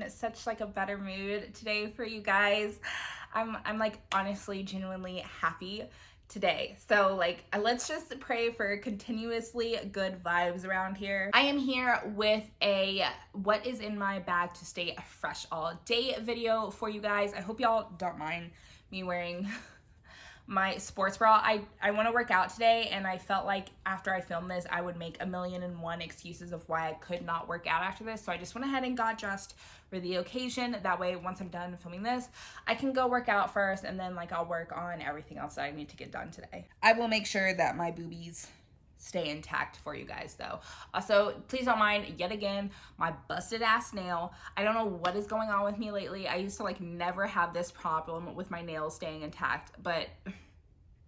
in such like a better mood today for you guys. I'm like honestly genuinely happy today. So like let's just pray for continuously good vibes around here. I am here with a what is in my bag to stay fresh all day video for you guys. I hope y'all don't mind me wearing my sports bra. I want to work out today, and I felt like after I filmed this I would make 1,000,001 excuses of why I could not work out after this. So I just went ahead and got dressed for the occasion. That way once I'm done filming this, I can go work out first, and then like I'll work on everything else that I need to get done today. I will make sure that my boobies stay intact for you guys though. Also, please don't mind yet again my busted ass nail. I don't know what is going on with me lately. I used to like never have this problem with my nails staying intact, but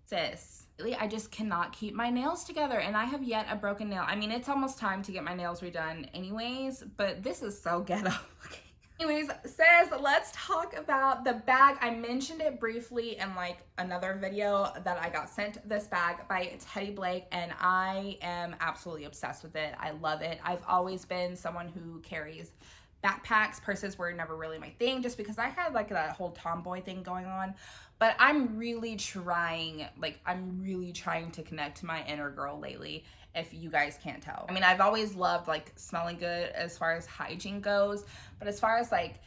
sis, I just cannot keep my nails together, and I have yet a broken nail. I mean, it's almost time to get my nails redone anyways, but this is so ghetto. Anyways, sis, let's talk about the bag. I mentioned it briefly in like another video that I got sent this bag by Teddy Blake, and I am absolutely obsessed with it. I love it. I've always been someone who carries backpacks. Purses were never really my thing, just because I had like that whole tomboy thing going on. But I'm really trying to connect to my inner girl lately, if you guys can't tell. I mean, I've always loved like smelling good as far as hygiene goes, but as far as like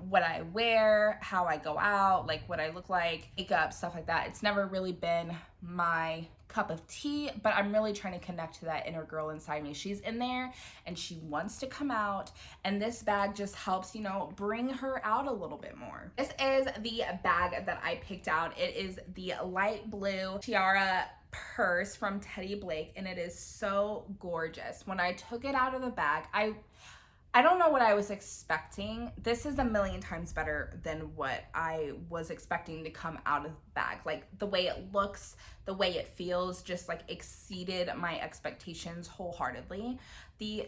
what I wear, how I go out, like what I look like, makeup, stuff like that, it's never really been my cup of tea. But I'm really trying to connect to that inner girl inside me. She's in there and she wants to come out, and this bag just helps, you know, bring her out a little bit more. This is the bag that I picked out. It is the light blue tiara purse from Teddy Blake, and it is so gorgeous. When I took it out of the bag, I don't know what I was expecting. This is 1,000,000 times better than what I was expecting to come out of the bag. Like the way it looks, the way it feels just like exceeded my expectations wholeheartedly. The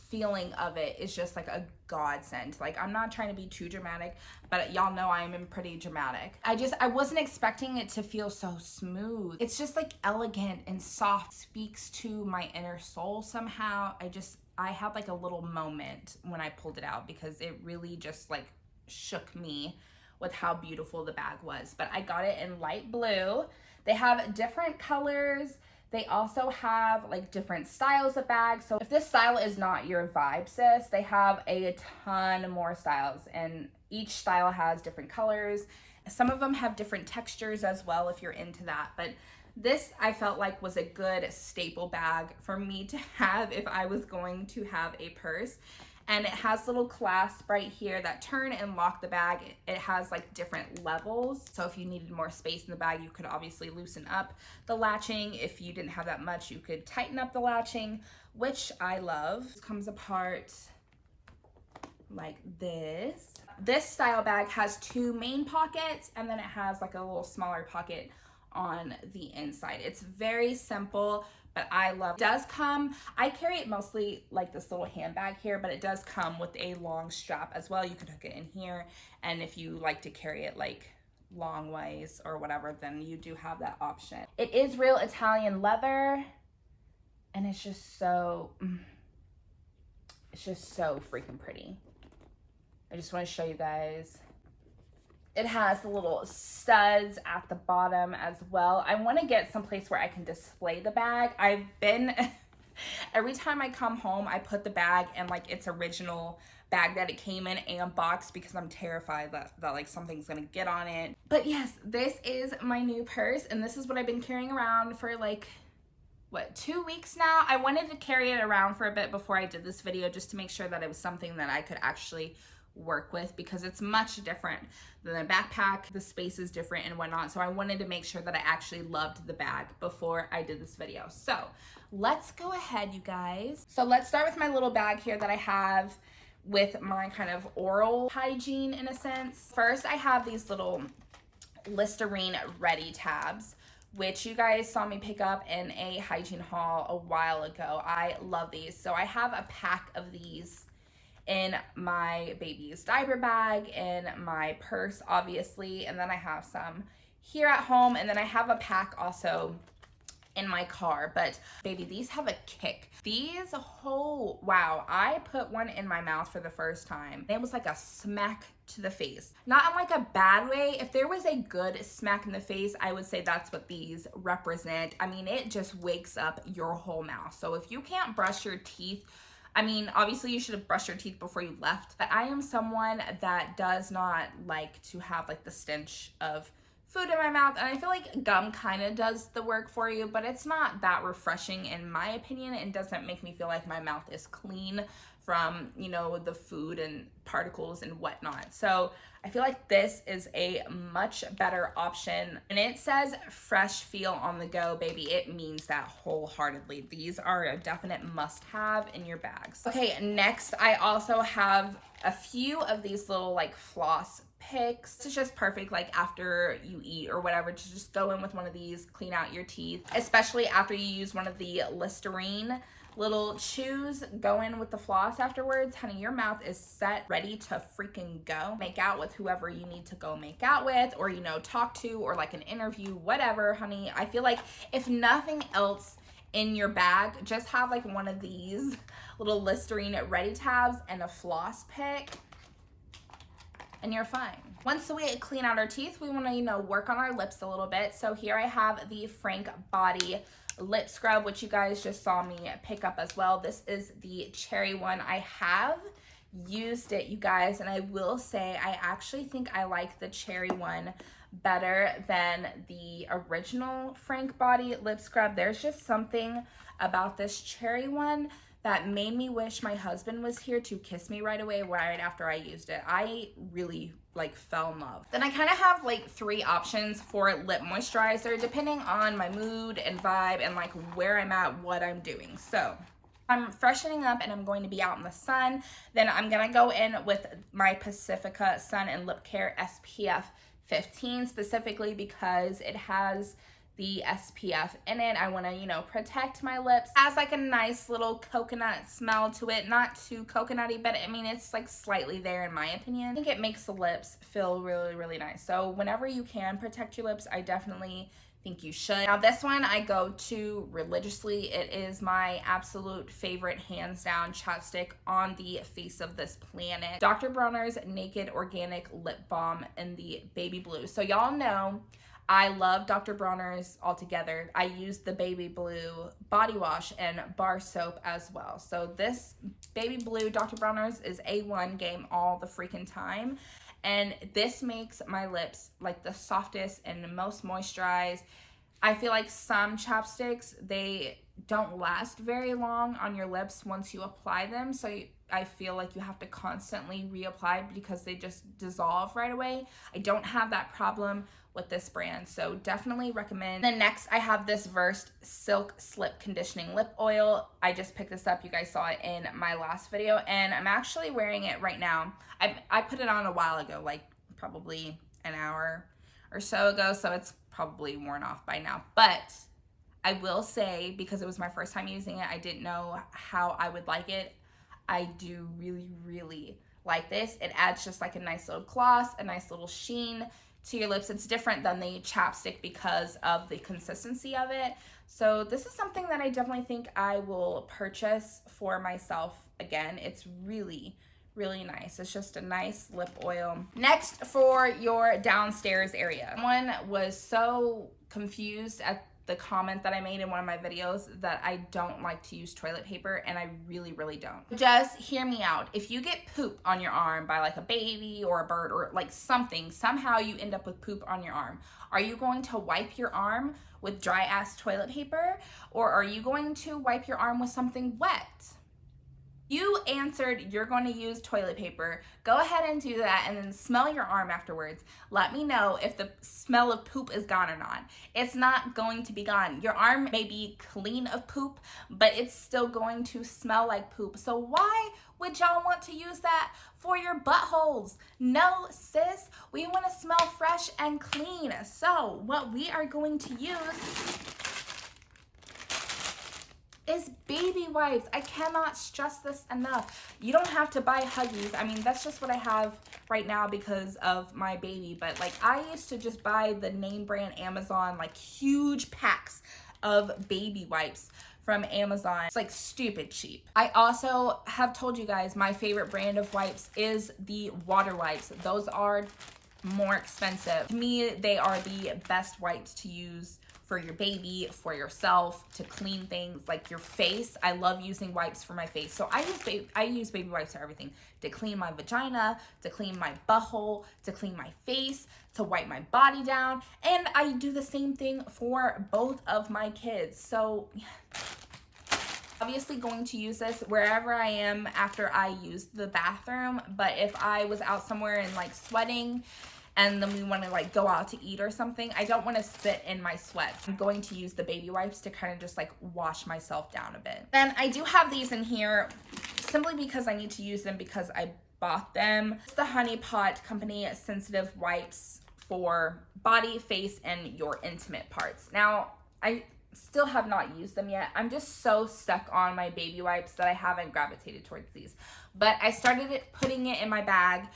feeling of it is just like a godsend. Like, I'm not trying to be too dramatic, but y'all know I'm pretty dramatic. I wasn't expecting it to feel so smooth. It's just like elegant and soft, speaks to my inner soul somehow. I had like a little moment when I pulled it out, because it really just like shook me with how beautiful the bag was. But I got it in light blue. They have different colors. They also have like different styles of bags. So if this style is not your vibe, sis, they have a ton more styles, and each style has different colors. Some of them have different textures as well if you're into that. But this I felt like was a good staple bag for me to have if I was going to have a purse. And it has little clasps right here that turn and lock the bag. It has like different levels. So if you needed more space in the bag, you could obviously loosen up the latching. If you didn't have that much, you could tighten up the latching, which I love. It comes apart like this. This style bag has two main pockets, and then it has like a little smaller pocket on the inside. It's very simple, but I love it. It does come, I carry it mostly like this little handbag here, but it does come with a long strap as well. You can hook it in here, and if you like to carry it like long ways or whatever, then you do have that option. It is real Italian leather, and it's just so freaking pretty. I just want to show you guys. It has the little studs at the bottom as well. I want to get someplace where I can display the bag. Every time I come home, I put the bag in like its original bag that it came in and box, because I'm terrified that like something's gonna get on it. But yes, this is my new purse, and this is what I've been carrying around for like, what, 2 weeks now? I wanted to carry it around for a bit before I did this video, just to make sure that it was something that I could actually work with, because it's much different than a backpack. The space is different and whatnot. So I wanted to make sure that I actually loved the bag before I did this video. So let's go ahead, you guys. So let's start with my little bag here that I have with my kind of oral hygiene in a sense. First, I have these little Listerine Ready tabs, which you guys saw me pick up in a hygiene haul a while ago. I love these. So I have a pack of these in my baby's diaper bag, in my purse obviously, and then I have some here at home, and then I have a pack also in my car. But baby, these have a kick. These whole, wow, I put one in my mouth for the first time. It was like a smack to the face. Not in like a bad way. If there was a good smack in the face, I would say that's what these represent. I mean, it just wakes up your whole mouth. So if you can't brush your teeth, I mean, obviously you should have brushed your teeth before you left, but I am someone that does not like to have like the stench of food in my mouth, and I feel like gum kind of does the work for you, but it's not that refreshing in my opinion. It doesn't make me feel like my mouth is clean from, you know, the food and particles and whatnot. So I feel like this is a much better option. And it says fresh feel on the go, baby. It means that wholeheartedly. These are a definite must-have in your bags. Okay, next I also have a few of these little like floss picks. It's just perfect like after you eat or whatever to just go in with one of these, clean out your teeth, especially after you use one of the Listerine little chews. Go in with the floss afterwards. Honey, your mouth is set, ready to freaking go. Make out with whoever you need to go make out with, or, you know, talk to, or like an interview, whatever, honey. I feel like if nothing else in your bag, just have like one of these little Listerine ready tabs and a floss pick, and you're fine. Once we clean out our teeth, we want to, you know, work on our lips a little bit. So here I have the Frank Body lip scrub, which you guys just saw me pick up as well. This is the cherry one. I have used it, you guys, and I will say I actually think I like the cherry one better than the original Frank Body lip scrub. There's just something about this cherry one that made me wish my husband was here to kiss me right away, right after I used it. I really like fell in love. Then I kind of have like 3 options for lip moisturizer depending on my mood and vibe and like where I'm at, what I'm doing. So I'm freshening up and I'm going to be out in the sun. Then I'm gonna go in with my Pacifica Sun and Lip Care SPF 15, specifically because it has the SPF in it. I want to, you know, protect my lips. It has like a nice little coconut smell to it. Not too coconutty, but I mean, it's like slightly there in my opinion. I think it makes the lips feel really, really nice. So whenever you can protect your lips, I definitely think you should. Now this one I go to religiously. It is my absolute favorite, hands down, chapstick on the face of this planet. Dr. Bronner's Naked Organic Lip Balm in the baby blue. So y'all know I love Dr. Bronner's altogether. I use the baby blue body wash and bar soap as well. So this baby blue Dr. Bronner's is A1 game all the freaking time. And this makes my lips like the softest and the most moisturized. I feel like some chapsticks, they don't last very long on your lips once you apply them. So I feel like you have to constantly reapply because they just dissolve right away. I don't have that problem with this brand, so definitely recommend. Then next I have this Versed Silk Slip Conditioning Lip Oil. I just picked this up. You guys saw it in my last video, and I'm actually wearing it right now. I put it on a while ago, like probably an hour or so ago, so it's probably worn off by now. But I will say, because it was my first time using it, I didn't know how I would like it. I do really, really like this. It adds just like a nice little gloss, a nice little sheen to your lips. It's different than the chapstick because of the consistency of it. So this is something that I definitely think I will purchase for myself again. It's really, really nice. It's just a nice lip oil. Next, for your downstairs area. Someone was so confused at the comment that I made in one of my videos that I don't like to use toilet paper, and I really, really don't. Just hear me out. If you get poop on your arm by like a baby or a bird or like something, somehow you end up with poop on your arm, are you going to wipe your arm with dry ass toilet paper, or are you going to wipe your arm with something wet? You answered you're going to use toilet paper. Go ahead and do that, and then smell your arm afterwards. Let me know if the smell of poop is gone or not. It's not going to be gone. Your arm may be clean of poop, but it's still going to smell like poop. So why would y'all want to use that for your buttholes? No, sis. We want to smell fresh and clean. So what we are going to use is baby wipes. I cannot stress this enough. You don't have to buy Huggies. I mean, that's just what I have right now because of my baby. But like, I used to just buy the name brand Amazon, like huge packs of baby wipes from Amazon. It's like stupid cheap. I also have told you guys my favorite brand of wipes is the water wipes. Those are more expensive. To me, they are the best wipes to use for your baby, for yourself, to clean things like your face. I love using wipes for my face. So I use baby wipes for everything. To clean my vagina, to clean my butthole, to clean my face, to wipe my body down. And I do the same thing for both of my kids. So obviously going to use this wherever I am after I use the bathroom. But if I was out somewhere and like sweating and then we want to like go out to eat or something, I don't want to sit in my sweat. I'm going to use the baby wipes to kind of just like wash myself down a bit. Then I do have these in here simply because I need to use them because I bought them. It's the Honey Pot Company Sensitive Wipes for body, face, and your intimate parts. Now, I still have not used them yet. I'm just so stuck on my baby wipes that I haven't gravitated towards these. But I started putting it in my bag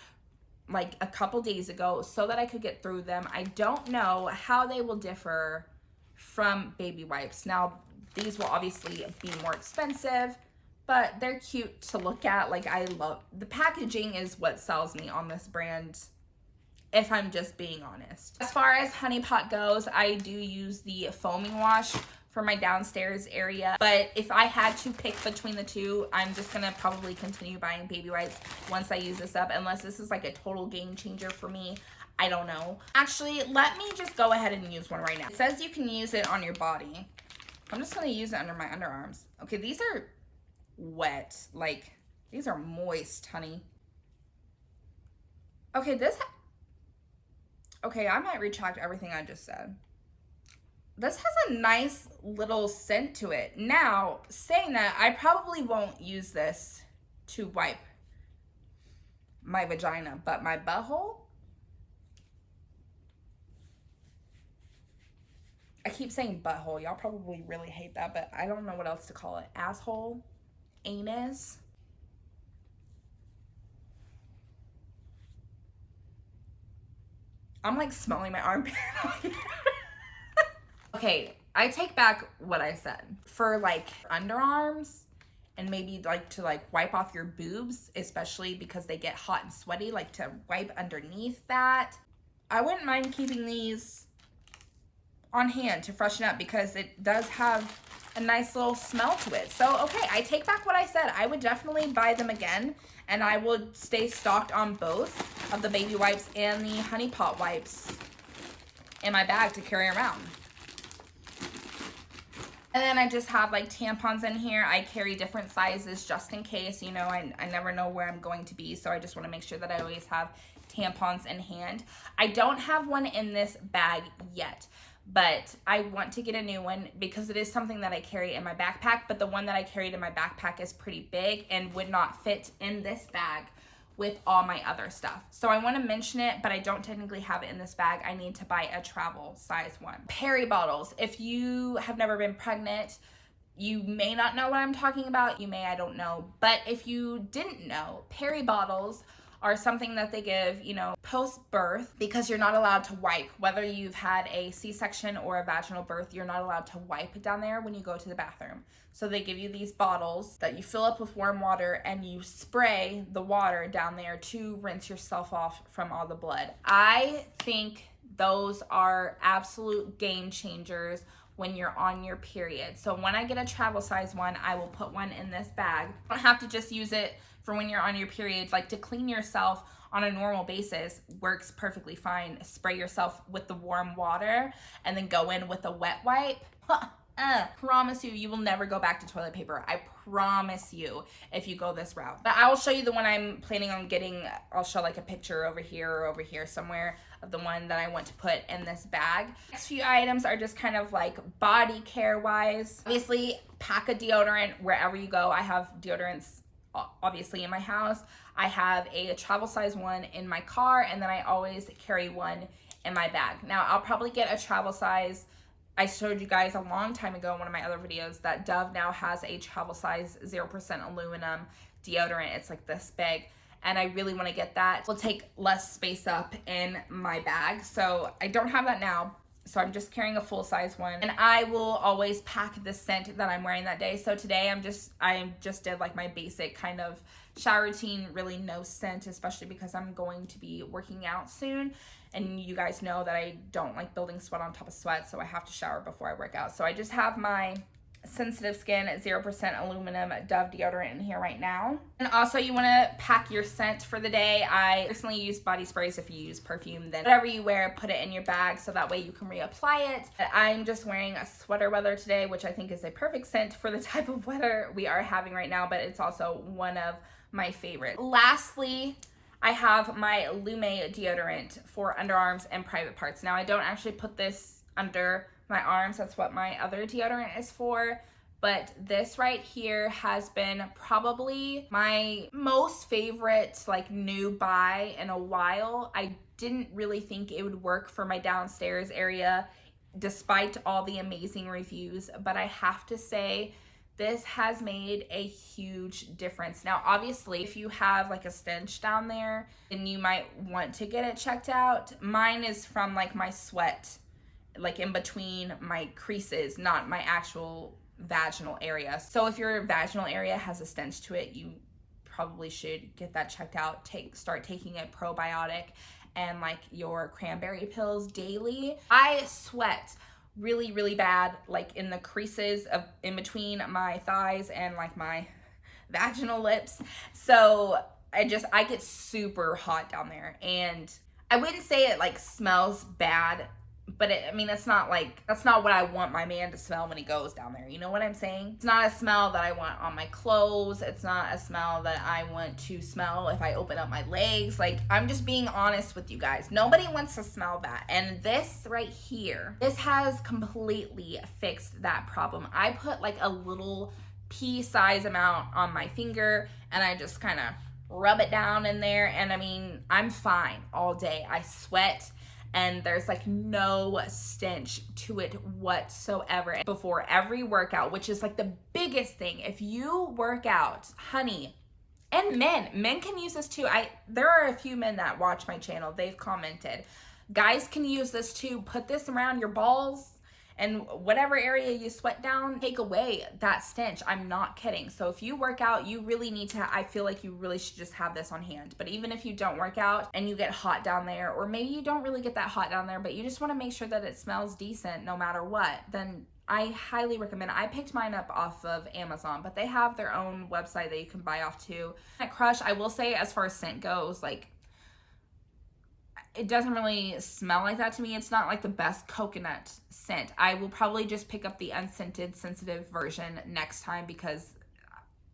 like a couple days ago so that I could get through them. I don't know how they will differ from baby wipes. Now, these will obviously be more expensive, but they're cute to look at. Like, I love the packaging is what sells me on this brand, if I'm just being honest. As far as Honey Pot goes, I do use the foaming wash for my downstairs area. But if I had to pick between the two, I'm just gonna probably continue buying baby wipes once I use this up, unless this is like a total game changer for me. I don't know. Actually, let me just go ahead and use one right now. It says you can use it on your body. I'm just gonna use it under my underarms. Okay, these are wet. Like, these are moist, honey. Okay, okay, I might retract everything I just said. This has a nice little scent to it. Now, saying that, I probably won't use this to wipe my vagina, but my butthole, I keep saying butthole. Y'all probably really hate that, but I don't know what else to call it. Asshole, anus. I'm like smelling my armpit. Okay, I take back what I said. For like underarms and maybe like to like wipe off your boobs, especially because they get hot and sweaty, like to wipe underneath that, I wouldn't mind keeping these on hand to freshen up because it does have a nice little smell to it. So, okay, I take back what I said. I would definitely buy them again, and I would stay stocked on both of the baby wipes and the Honey Pot wipes in my bag to carry around. And then I just have like tampons in here. I carry different sizes just in case, you know, I never know where I'm going to be. So I just want to make sure that I always have tampons in hand. I don't have one in this bag yet, but I want to get a new one because it is something that I carry in my backpack. But the one that I carried in my backpack is pretty big and would not fit in this bag with all my other stuff. So I want to mention it, but I don't technically have it in this bag. I need to buy a travel size one. Peri bottles. If you have never been pregnant, you may not know what I'm talking about. You may, I don't know. But if you didn't know, Peri bottles are something that they give, you know, post-birth, because you're not allowed to wipe. Whether you've had a C-section or a vaginal birth, you're not allowed to wipe down there when you go to the bathroom. So they give you these bottles that you fill up with warm water and you spray the water down there to rinse yourself off from all the blood. I think those are absolute game changers when you're on your period. So when I get a travel size one, I will put one in this bag. You don't have to just use it for when you're on your period. Like, to clean yourself on a normal basis works perfectly fine. Spray yourself with the warm water and then go in with a wet wipe. Promise you, you will never go back to toilet paper. I promise you, if you go this route. But I will show you the one I'm planning on getting. I'll show like a picture over here or over here somewhere of the one that I want to put in this bag. Next few items are just kind of like body care wise. Obviously, pack a deodorant wherever you go. I have deodorants obviously in my house. I have a travel size one in my car, and then I always carry one in my bag. Now, I'll probably get a travel size. I showed you guys a long time ago in one of my other videos that Dove now has a travel size 0% aluminum deodorant. It's like this big, and I really want to get that. It will take less space up in my bag, so I don't have that now. So I'm just carrying a full size one, and I will always pack the scent that I'm wearing that day. So today I just did like my basic kind of shower routine, really no scent, especially because I'm going to be working out soon. And you guys know that I don't like building sweat on top of sweat, so I have to shower before I work out. So I just have my Sensitive Skin 0% aluminum Dove deodorant in here right now. And also you want to pack your scent for the day. I personally use body sprays. If you use perfume, then whatever you wear, put it in your bag so that way you can reapply it. But I'm just wearing a sweater weather today, which I think is a perfect scent for the type of weather we are having right now, but it's also one of my favorites. Lastly, I have my Lume deodorant for underarms and private parts. Now I don't actually put this under my arms, that's what my other deodorant is for, but this right here has been probably my most favorite like new buy in a while. I didn't really think it would work for my downstairs area despite all the amazing reviews, but I have to say this has made a huge difference. Now, obviously, if you have like a stench down there, then you might want to get it checked out. Mine is from like my sweat, like in between my creases, not my actual vaginal area. So if your vaginal area has a stench to it, you probably should get that checked out. Start taking a probiotic and like your cranberry pills daily. I sweat really, really bad, like in the creases of in between my thighs and like my vaginal lips. So I get super hot down there, and I wouldn't say it like smells bad, but that's not what I want my man to smell when he goes down there. You know what I'm saying? It's not a smell that I want on my clothes. It's not a smell that I want to smell if I open up my legs. Like, I'm just being honest with you guys. Nobody wants to smell that. And this right here, this has completely fixed that problem. I put like a little pea size amount on my finger, and I just kind of rub it down in there. And I'm fine all day. I sweat, and there's like no stench to it whatsoever before every workout, which is like the biggest thing. If you work out, honey, and men can use this too. There are a few men that watch my channel. They've commented. Guys can use this too. Put this around your balls and whatever area you sweat down, take away that stench. I'm not kidding. So if you work out, you really need to, I feel like you really should just have this on hand. But even if you don't work out and you get hot down there, or maybe you don't really get that hot down there, but you just want to make sure that it smells decent no matter what, then I highly recommend it. I picked mine up off of Amazon, but they have their own website that you can buy off too. At Crush, I will say, as far as scent goes, like, it doesn't really smell like that to me. It's not like the best coconut scent. I will probably just pick up the unscented sensitive version next time, because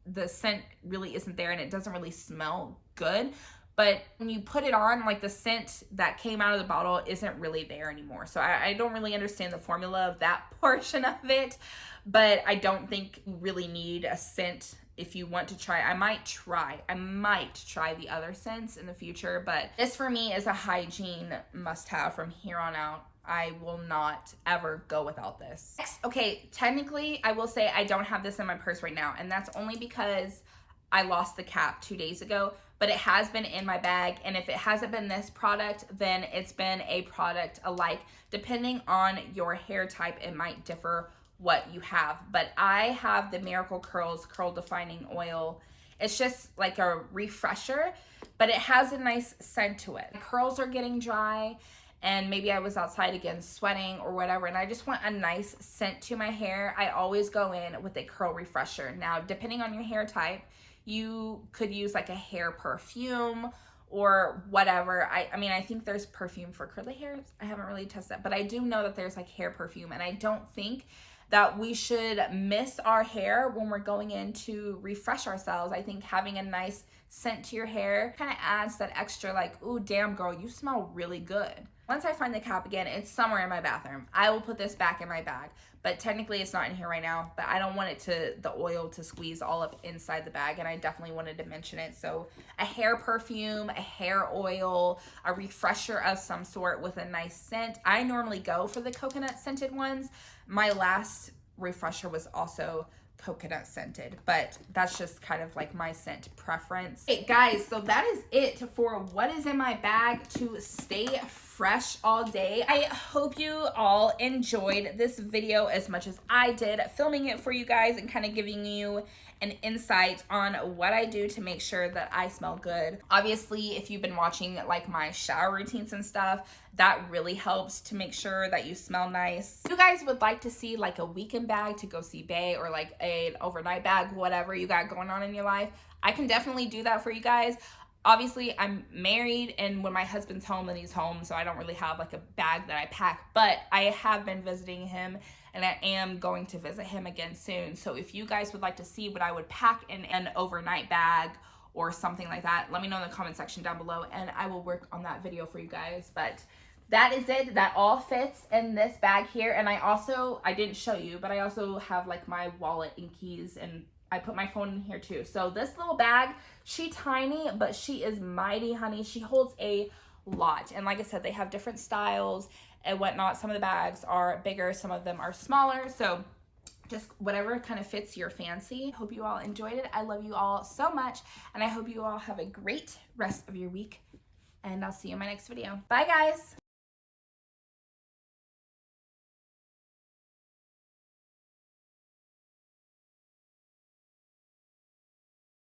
the scent really isn't there and it doesn't really smell good. But when you put it on, like, the scent that came out of the bottle isn't really there anymore. So I don't really understand the formula of that portion of it, but I don't think you really need a scent. If you want to try, I might try the other scents in the future, but this for me is a hygiene must-have from here on out. I will not ever go without this. Next, okay, technically I will say I don't have this in my purse right now, and that's only because I lost the cap 2 days ago, but it has been in my bag, and if it hasn't been this product, then it's been a product alike. Depending on your hair type, it might differ what you have, but I have the Miracle Curls Curl Defining Oil. It's just like a refresher, but it has a nice scent to it. My curls are getting dry, and maybe I was outside again sweating or whatever, and I just want a nice scent to my hair. I always go in with a curl refresher. Now, depending on your hair type, you could use like a hair perfume or whatever. I think there's perfume for curly hair. I haven't really tested that, but I do know that there's like hair perfume, and I don't think that we should miss our hair when we're going in to refresh ourselves. I think having a nice scent to your hair kind of adds that extra, like, ooh, damn girl, you smell really good. Once I find the cap again, it's somewhere in my bathroom. I will put this back in my bag, but technically it's not in here right now, but I don't want the oil to squeeze all up inside the bag, and I definitely wanted to mention it. So a hair perfume, a hair oil, a refresher of some sort with a nice scent. I normally go for the coconut scented ones. My last refresher was also coconut scented, but that's just kind of like my scent preference. Hey guys, so that is it for what is in my bag to stay fresh all day. I hope you all enjoyed this video as much as I did filming it for you guys and kind of giving you an insight on what I do to make sure that I smell good. Obviously, if you've been watching like my shower routines and stuff, that really helps to make sure that you smell nice. If you guys would like to see like a weekend bag to go see Bae, or like an overnight bag, whatever you got going on in your life, I can definitely do that for you guys. Obviously, I'm married, and when my husband's home, then he's home, so I don't really have like a bag that I pack, but I have been visiting him, and I am going to visit him again soon. So if you guys would like to see what I would pack in an overnight bag or something like that, let me know in the comment section down below, and I will work on that video for you guys. But that is it. That all fits in this bag here. And I didn't show you, but I also have like my wallet and keys, and I put my phone in here too. So this little bag, she tiny, but she is mighty, honey. She holds a lot. And like I said, they have different styles and whatnot. Some of the bags are bigger, some of them are smaller. So just whatever kind of fits your fancy. Hope you all enjoyed it. I love you all so much, and I hope you all have a great rest of your week, and I'll see you in my next video. Bye, guys.